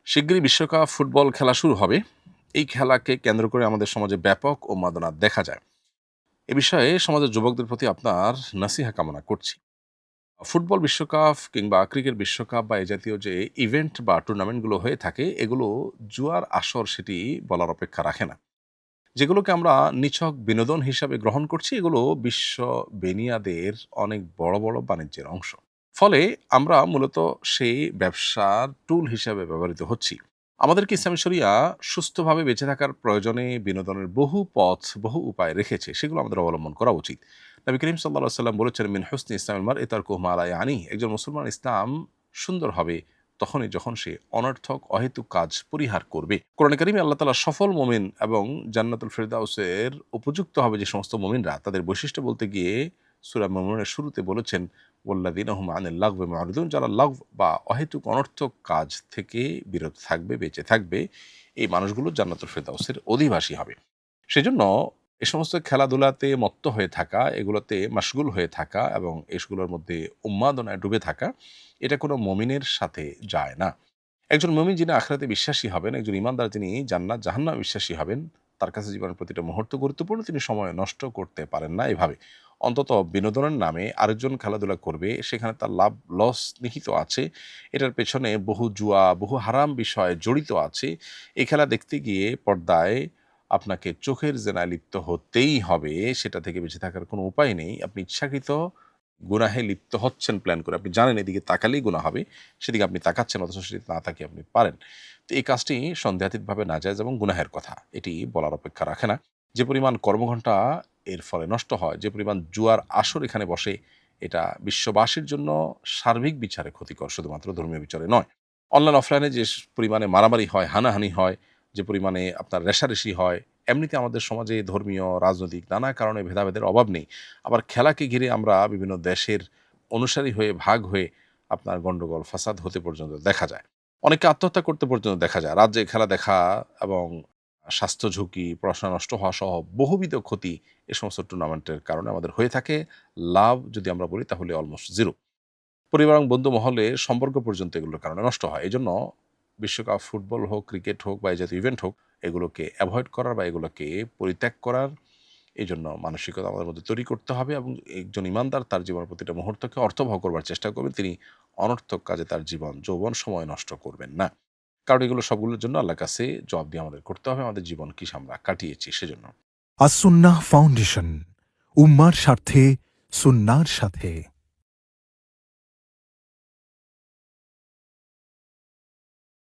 শিগগিরই বিশ্বকাপ ফুটবল খেলা শুরু হবে। এই খেলাকে কেন্দ্র করে আমাদের সমাজে ব্যাপক উন্মাদনা দেখা যায়। এ বিষয়ে সমাজের যুবকদের প্রতি আপনার নাসিহা কামনা করছি। ফুটবল বিশ্বকাপ কিংবা ক্রিকেট বিশ্বকাপ বা এই জাতীয় যে ইভেন্ট বা টুর্নামেন্টগুলো হয়ে থাকে, এগুলো জুয়ার আসর সেটি বলার অপেক্ষা রাখে না। যেগুলোকে আমরা নিছক বিনোদন হিসাবে গ্রহণ করছি, এগুলো বিশ্ব বেনিয়াদের অনেক বড় বড় বাণিজ্যের অংশ। ফলে আমরা মূলত সেই ব্যবসার টুল হিসাবে ব্যবহৃত হচ্ছি। আমাদেরকে ইসলামী শরিয়া সুস্থভাবে বেঁচে থাকার প্রয়োজনে বিনোদনের বহু পথ, বহু উপায় রেখেছে। সেগুলো আমাদের অবলম্বন করা উচিত। নবী করিম সাল্লাল্লাহু আলাইহি ওয়াসাল্লাম বলেছেন, মিন হুসনি ইসলামিল মারই তারকুহু মা লা ইয়ানি। একজন মুসলমান ইসলাম সুন্দর হবে তখনই যখন সে অনর্থক অহেতুক কাজ পরিহার করবে। কোরআনে কারিমে আল্লাহ তাআলা সফল মুমিন এবং জান্নাতুল ফিরদাউসের উপযুক্ত হবে যে সমস্ত মুমিনরা, তাদের বৈশিষ্ট্য বলতে গিয়ে সূরা মুমিনুনের শুরুতে বলেছেন, ওয়াল্লাযীনা হুম আনিল লাগবি মুরিদুন, যারা লাগব বা অহেতুক অনর্থক কাজ থেকে বিরত থাকবে, বেঁচে থাকবে, এই মানুষগুলো জান্নাতুল ফিরদাউসের অধিবাসী হবে। সেজন্য এ সমস্ত খেলাধুলাতে মত্ত হয়ে থাকা, এগুলোতে মাশগুল হয়ে থাকা এবং এগুলোর মধ্যে উন্মাদনায় ডুবে থাকা, এটা কোনো মুমিনের সাথে যায় না। একজন মুমিন যিনি আখিরাতে বিশ্বাসী হবেন, একজন ঈমানদার যিনি জান্নাত জাহান্নামে বিশ্বাসী হবেন, তার কাছে জীবনের প্রতিটা মুহূর্ত গুরুত্বপূর্ণ। তিনি সময় নষ্ট করতে পারেন না এভাবে। অন্তত বিনোদনের নামে আরেকজন খেলাধুলা করবে, সেখানে তার লাভ লস নিহিত আছে। এটার পেছনে বহু জুয়া, বহু হারাম বিষয় জড়িত আছে। এই খেলা দেখতে গিয়ে পর্দায় আপনাকে চোখের জেনায় লিপ্ত হতেই হবে। সেটা থেকে বেঁচে থাকার কোনো উপায় নেই। আপনি ইচ্ছাকৃত গুনাহে লিপ্ত হচ্ছেন প্ল্যান করে। আপনি জানেন এদিকে তাকালেই গুনাহ হবে। সেদিকে আপনি তাকাচ্ছেন, অথচ সেদিকে না তাকিয়ে আপনি পারেন। তো এই কাজটি সন্দেহাতীতভাবে নাজায়েজ এবং গুনাহের কথা। এটি বলার অপেক্ষা রাখে না। যে পরিমাণ কর্মঘণ্টা এর ফলে নষ্ট হয়, যে পরিমাণ জুয়ার আসর এখানে বসে, এটা বিশ্ববাসীর জন্য সার্বিক বিচারে ক্ষতিকর, শুধুমাত্র ধর্মীয় বিচারে নয়। অনলাইন অফলাইনে যে পরিমাণে মারামারি হয়, হানাহানি হয়, যে পরিমাণে আপনার রেষারেষি হয়, এমনিতে আমাদের সমাজে ধর্মীয়, রাজনৈতিক নানা কারণে ভেদাভেদের অভাব নেই। আবার খেলাকে ঘিরে আমরা বিভিন্ন দেশের অনুসারী হয়ে, ভাগ হয়ে আপনার গন্ডগোল, ফাসাদ হতে পর্যন্ত দেখা যায়। অনেককে আত্মহত্যা করতে পর্যন্ত দেখা যায়। রাত জেগে খেলা দেখা এবং স্বাস্থ্য ঝুঁকি, পড়াশোনা নষ্ট হওয়া সহ বহুবিধ ক্ষতি এ সমস্ত টুর্নামেন্টের কারণে আমাদের হয়ে থাকে। লাভ যদি আমরা বলি তাহলে অলমোস্ট 0। পরিবার এবং বন্ধু মহলে সম্পর্ক পর্যন্ত এগুলোর কারণে নষ্ট হয়। এজন্য বিশ্বকাপ ফুটবল হোক, ক্রিকেট হোক বা এই জাতীয় ইভেন্ট হোক, এগুলোকে এভয়েড করার বা এগুলোকে পরিত্যাগ করার এজন্য মানসিকতা আমাদের মধ্যে তৈরি করতে হবে এবং একজন ইমানদার তার জীবনের প্রতিটা মুহূর্তকে অর্থবহ করবার চেষ্টা করবেন। তিনি অনর্থক কাজে তার জীবন, যৌবন, সময় নষ্ট করবেন না। কারণ এগুলো সবগুলোর জন্য আল্লাহর কাছে জবাবদিহি আমাদের করতে হবে, আমাদের জীবন কি আমরা কাটিয়েছি সেজন্য। আসুন্নাহ ফাউন্ডেশন, উম্মার স্বার্থে সুন্নাহর সাথে।